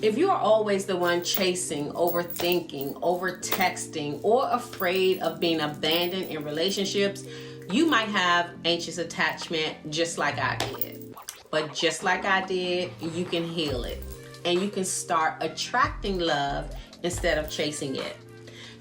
If you are always the one chasing, overthinking, over texting, or afraid of being abandoned in relationships, you might have anxious attachment just like I did. But just like I did, you can heal it. And you can start attracting love instead of chasing it.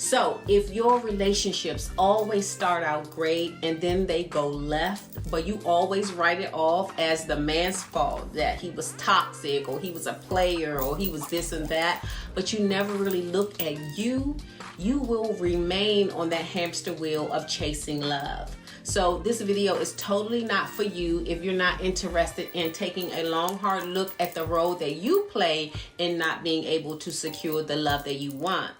So if your relationships always start out great and then they go left, but you always write it off as the man's fault, that he was toxic or he was a player or he was this and that, but you never really look at you will remain on that hamster wheel of chasing love. So this video is totally not for you if you're not interested in taking a long, hard look at the role that you play in not being able to secure the love that you want.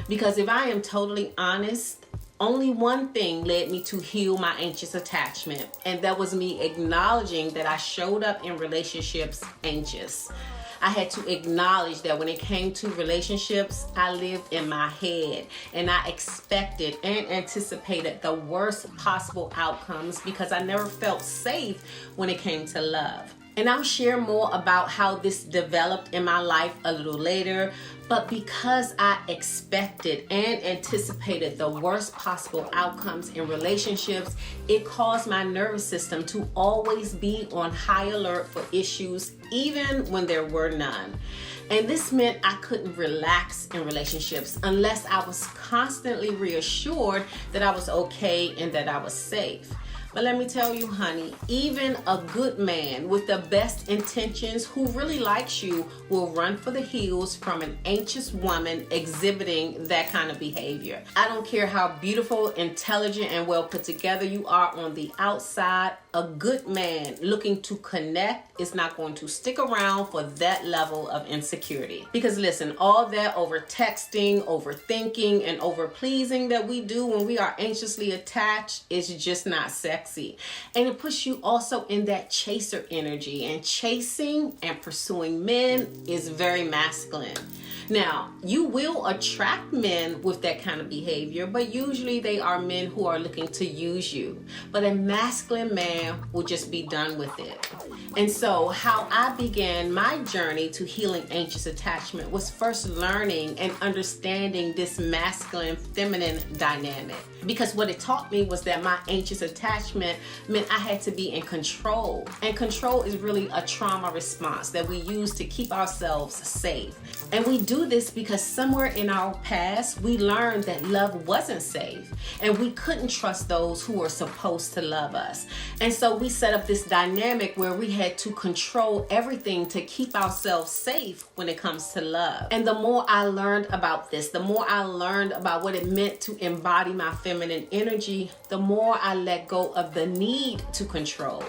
Because if I am totally honest, only one thing led me to heal my anxious attachment, and that was me acknowledging that I showed up in relationships anxious. I had to acknowledge that when it came to relationships, I lived in my head and I expected and anticipated the worst possible outcomes because I never felt safe when it came to love. And I'll share more about how this developed in my life a little later. But because I expected and anticipated the worst possible outcomes in relationships, it caused my nervous system to always be on high alert for issues, even when there were none. And this meant I couldn't relax in relationships unless I was constantly reassured that I was okay and that I was safe. But let me tell you, honey, even a good man with the best intentions who really likes you will run for the hills from an anxious woman exhibiting that kind of behavior. I don't care how beautiful, intelligent, and well put together you are on the outside, a good man looking to connect is not going to stick around for that level of insecurity. Because listen, all that over texting, overthinking, and over pleasing that we do when we are anxiously attached is just not sexy. And it puts you also in that chaser energy, and chasing and pursuing men is very masculine. Now, you will attract men with that kind of behavior, but usually they are men who are looking to use you. But a masculine man will just be done with it. And so how I began my journey to healing anxious attachment was first learning and understanding this masculine feminine dynamic. Because what it taught me was that my anxious attachment meant I had to be in control. And control is really a trauma response that we use to keep ourselves safe. And we do this because somewhere in our past, we learned that love wasn't safe and we couldn't trust those who were supposed to love us. And so we set up this dynamic where we had to control everything to keep ourselves safe when it comes to love. And the more I learned about this, the more I learned about what it meant to embody my feminine energy, the more I let go of the need to control.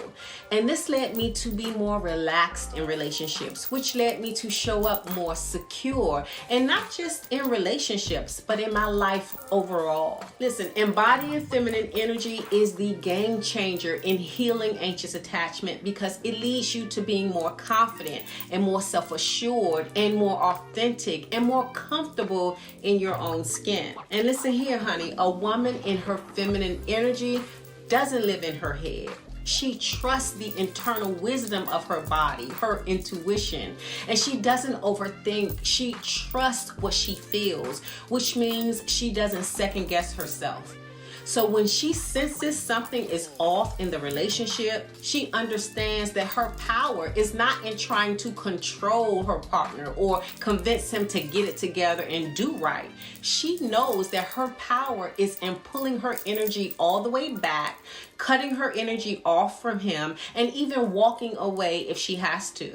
And this led me to be more relaxed in relationships, which led me to show up more secure, and not just in relationships, but in my life overall. Listen, embodying feminine energy is the game changer in healing anxious attachment because it leads you to being more confident and more self-assured and more authentic and more comfortable in your own skin. And listen here, honey, a woman in her feminine energy doesn't live in her head. She trusts the internal wisdom of her body, her intuition, and she doesn't overthink. She trusts what she feels, which means she doesn't second guess herself. So when she senses something is off in the relationship, she understands that her power is not in trying to control her partner or convince him to get it together and do right. She knows that her power is in pulling her energy all the way back, cutting her energy off from him, and even walking away if she has to.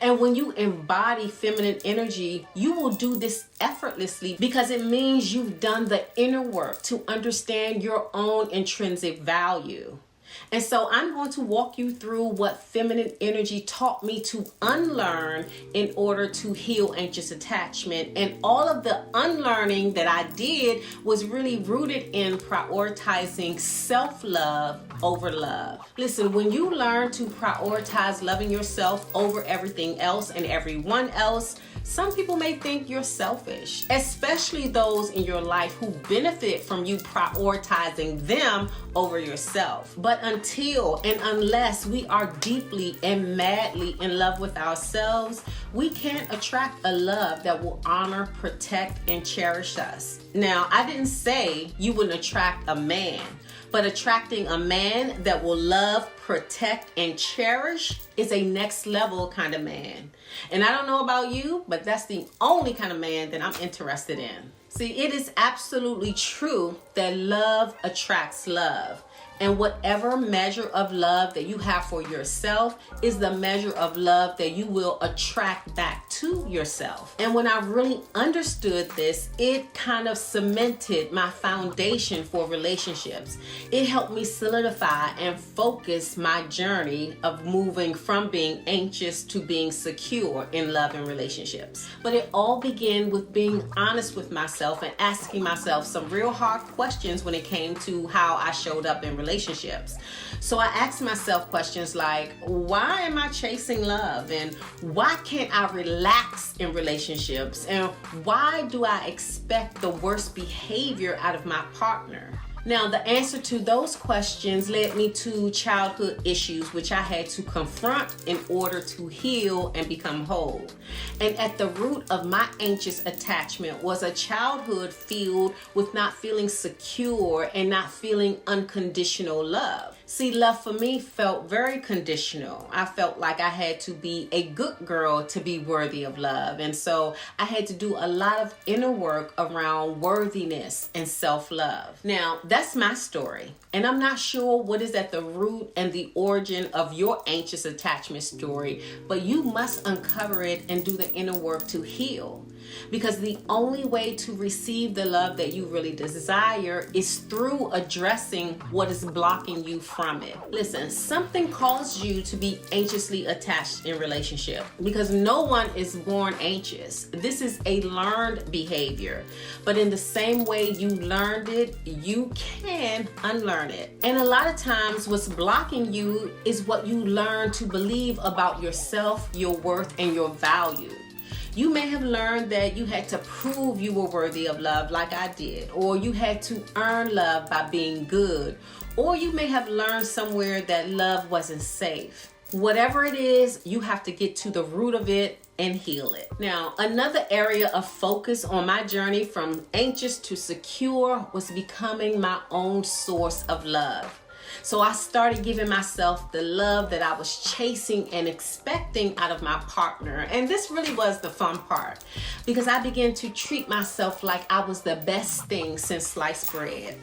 And when you embody feminine energy, you will do this effortlessly because it means you've done the inner work to understand your own intrinsic value. And so I'm going to walk you through what feminine energy taught me to unlearn in order to heal anxious attachment. And all of the unlearning that I did was really rooted in prioritizing self-love over love. Listen, when you learn to prioritize loving yourself over everything else and everyone else, Some people may think you're selfish, especially those in your life who benefit from you prioritizing them over yourself. But until and unless we are deeply and madly in love with ourselves, we can't attract a love that will honor, protect, and cherish us. Now, I didn't say you wouldn't attract a man, but attracting a man that will love, protect, and cherish is a next level kind of man. And I don't know about you, but that's the only kind of man that I'm interested in. See, it is absolutely true that love attracts love. And whatever measure of love that you have for yourself is the measure of love that you will attract back to yourself. And when I really understood this, it kind of cemented my foundation for relationships. It helped me solidify and focus my journey of moving from being anxious to being secure in love and relationships. But it all began with being honest with myself and asking myself some real hard questions when it came to how I showed up in relationships. So I asked myself questions like, why am I chasing love? And why can't I relax in relationships? And why do I expect the worst behavior out of my partner? Now, the answer to those questions led me to childhood issues, which I had to confront in order to heal and become whole. And at the root of my anxious attachment was a childhood filled with not feeling secure and not feeling unconditional love. See, love for me felt very conditional. I felt like I had to be a good girl to be worthy of love. And so I had to do a lot of inner work around worthiness and self-love. Now, that's my story. And I'm not sure what is at the root and the origin of your anxious attachment story, but you must uncover it and do the inner work to heal. Because the only way to receive the love that you really desire is through addressing what is blocking you from it. Listen, something caused you to be anxiously attached in relationship because no one is born anxious. This is a learned behavior. But in the same way you learned it, you can unlearn it. And a lot of times what's blocking you is what you learn to believe about yourself, your worth, and your value. You may have learned that you had to prove you were worthy of love like I did, or you had to earn love by being good, or you may have learned somewhere that love wasn't safe. Whatever it is, you have to get to the root of it and heal it. Now, another area of focus on my journey from anxious to secure was becoming my own source of love. So I started giving myself the love that I was chasing and expecting out of my partner. And this really was the fun part because I began to treat myself like I was the best thing since sliced bread.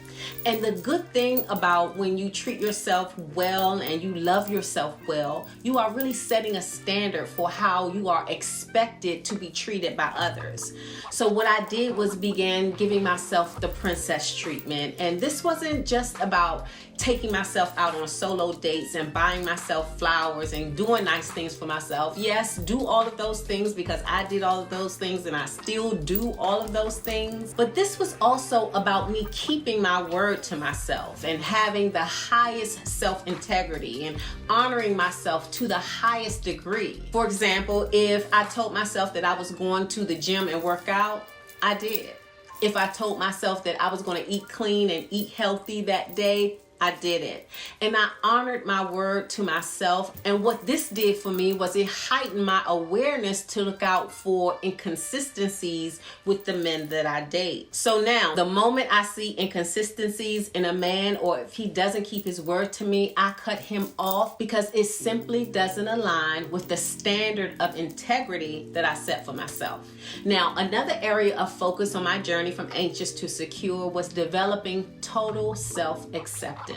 And the good thing about when you treat yourself well and you love yourself well, you are really setting a standard for how you are expected to be treated by others. So what I did was began giving myself the princess treatment. And this wasn't just about taking myself out on solo dates and buying myself flowers and doing nice things for myself. Yes, do all of those things because I did all of those things and I still do all of those things. But this was also about me keeping my word to myself and having the highest self-integrity and honoring myself to the highest degree. For example, if I told myself that I was going to the gym and work out, I did. If I told myself that I was going to eat clean and eat healthy that day, I did it. And I honored my word to myself. And what this did for me was it heightened my awareness to look out for inconsistencies with the men that I date. So now, the moment I see inconsistencies in a man, or if he doesn't keep his word to me, I cut him off because it simply doesn't align with the standard of integrity that I set for myself. Now, another area of focus on my journey from anxious to secure was developing total self-acceptance.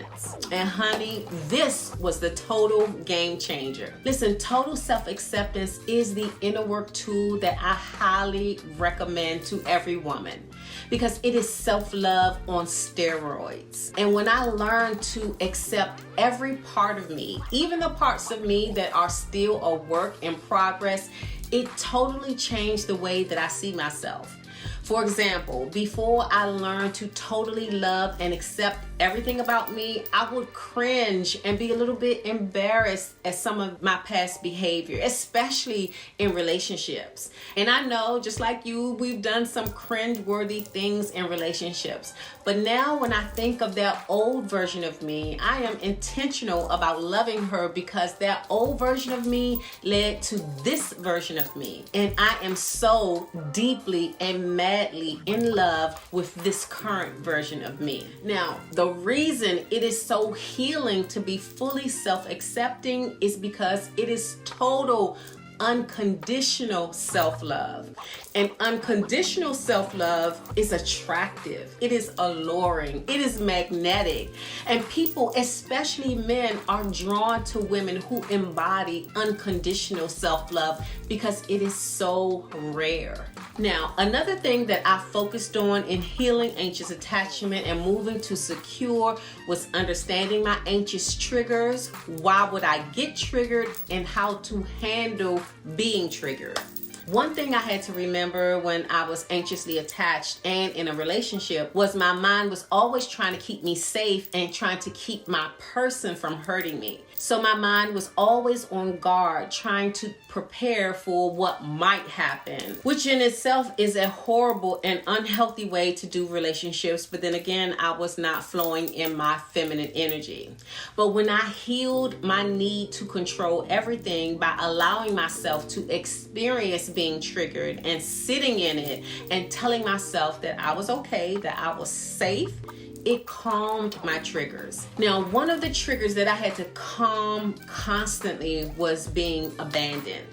And honey, this was the total game changer. Listen, total self-acceptance is the inner work tool that I highly recommend to every woman because it is self-love on steroids. And when I learned to accept every part of me, even the parts of me that are still a work in progress, it totally changed the way that I see myself. For example, before I learned to totally love and accept everything about me, I would cringe and be a little bit embarrassed at some of my past behavior, especially in relationships. And I know, just like you, we've done some cringe-worthy things in relationships. But now when I think of that old version of me, I am intentional about loving her because that old version of me led to this version of me. And I am so deeply and madly in love with this current version of me. Now, the reason it is so healing to be fully self-accepting is because it is total unconditional self-love. And unconditional self-love is attractive. It is alluring. It is magnetic. And people, especially men, are drawn to women who embody unconditional self-love because it is so rare. Now, another thing that I focused on in healing anxious attachment and moving to secure was understanding my anxious triggers, why would I get triggered, and how to handle being triggered. One thing I had to remember when I was anxiously attached and in a relationship was my mind was always trying to keep me safe and trying to keep my person from hurting me. So my mind was always on guard, trying to prepare for what might happen, which in itself is a horrible and unhealthy way to do relationships. But then again, I was not flowing in my feminine energy. But when I healed my need to control everything by allowing myself to experience being triggered and sitting in it and telling myself that I was okay, that I was safe, it calmed my triggers. Now, one of the triggers that I had to calm constantly was being abandoned.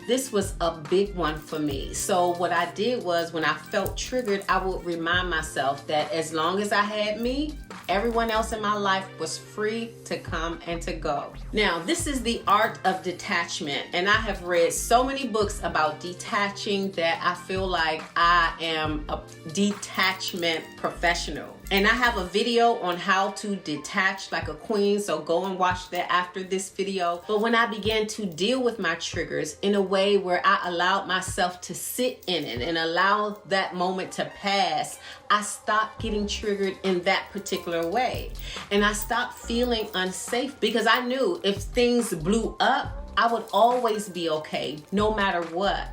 This was a big one for me. So what I did was when I felt triggered, I would remind myself that as long as I had me, everyone else in my life was free to come and to go. Now, this is the art of detachment, and I have read so many books about detaching that I feel like I am a detachment professional. And I have a video on how to detach like a queen, so go and watch that after this video. But when I began to deal with my triggers in a way where I allowed myself to sit in it and allow that moment to pass, I stopped getting triggered in that particular way. And I stopped feeling unsafe because I knew if things blew up, I would always be okay, no matter what.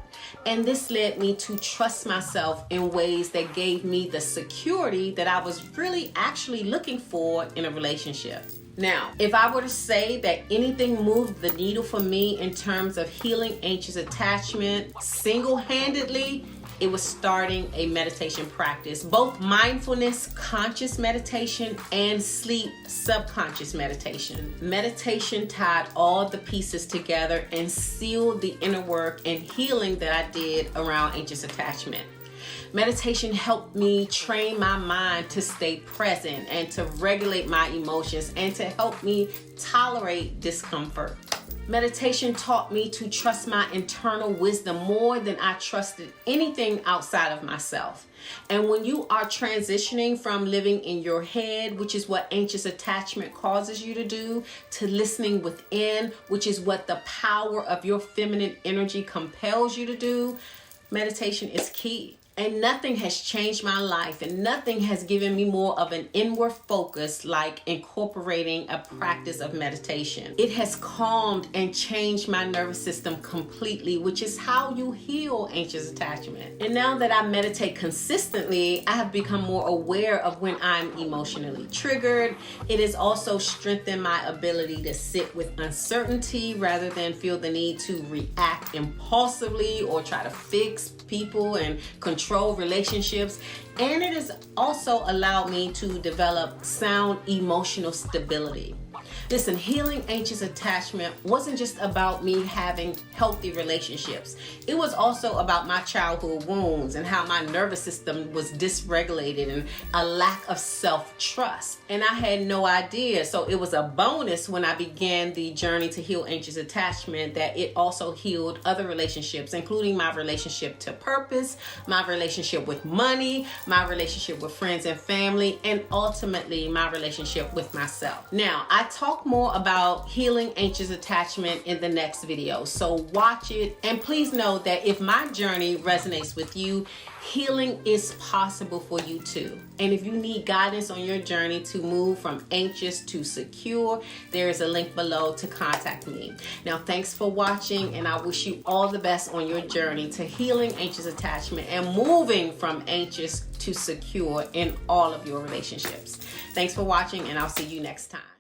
And this led me to trust myself in ways that gave me the security that I was really actually looking for in a relationship. Now, if I were to say that anything moved the needle for me in terms of healing anxious attachment single-handedly, it was starting a meditation practice, both mindfulness, conscious meditation, and sleep, subconscious meditation. Meditation tied all the pieces together and sealed the inner work and healing that I did around anxious attachment. Meditation helped me train my mind to stay present and to regulate my emotions and to help me tolerate discomfort. Meditation taught me to trust my internal wisdom more than I trusted anything outside of myself. And when you are transitioning from living in your head, which is what anxious attachment causes you to do, to listening within, which is what the power of your feminine energy compels you to do, meditation is key. And nothing has changed my life and nothing has given me more of an inward focus like incorporating a practice of meditation. It has calmed and changed my nervous system completely, which is how you heal anxious attachment. And now that I meditate consistently, I have become more aware of when I'm emotionally triggered. It has also strengthened my ability to sit with uncertainty rather than feel the need to react impulsively or try to fix people and control relationships. And it has also allowed me to develop sound emotional stability. Listen, healing anxious attachment wasn't just about me having healthy relationships. It was also about my childhood wounds and how my nervous system was dysregulated and a lack of self-trust. And I had no idea. So it was a bonus when I began the journey to heal anxious attachment that it also healed other relationships, including my relationship to purpose, my relationship with money, my relationship with friends and family, and ultimately my relationship with myself. Now, I talk talk more about healing anxious attachment in the next video. So watch it, and please know that if my journey resonates with you, healing is possible for you too. And if you need guidance on your journey to move from anxious to secure, there is a link below to contact me. Now, thanks for watching, and I wish you all the best on your journey to healing anxious attachment and moving from anxious to secure in all of your relationships. Thanks for watching, and I'll see you next time.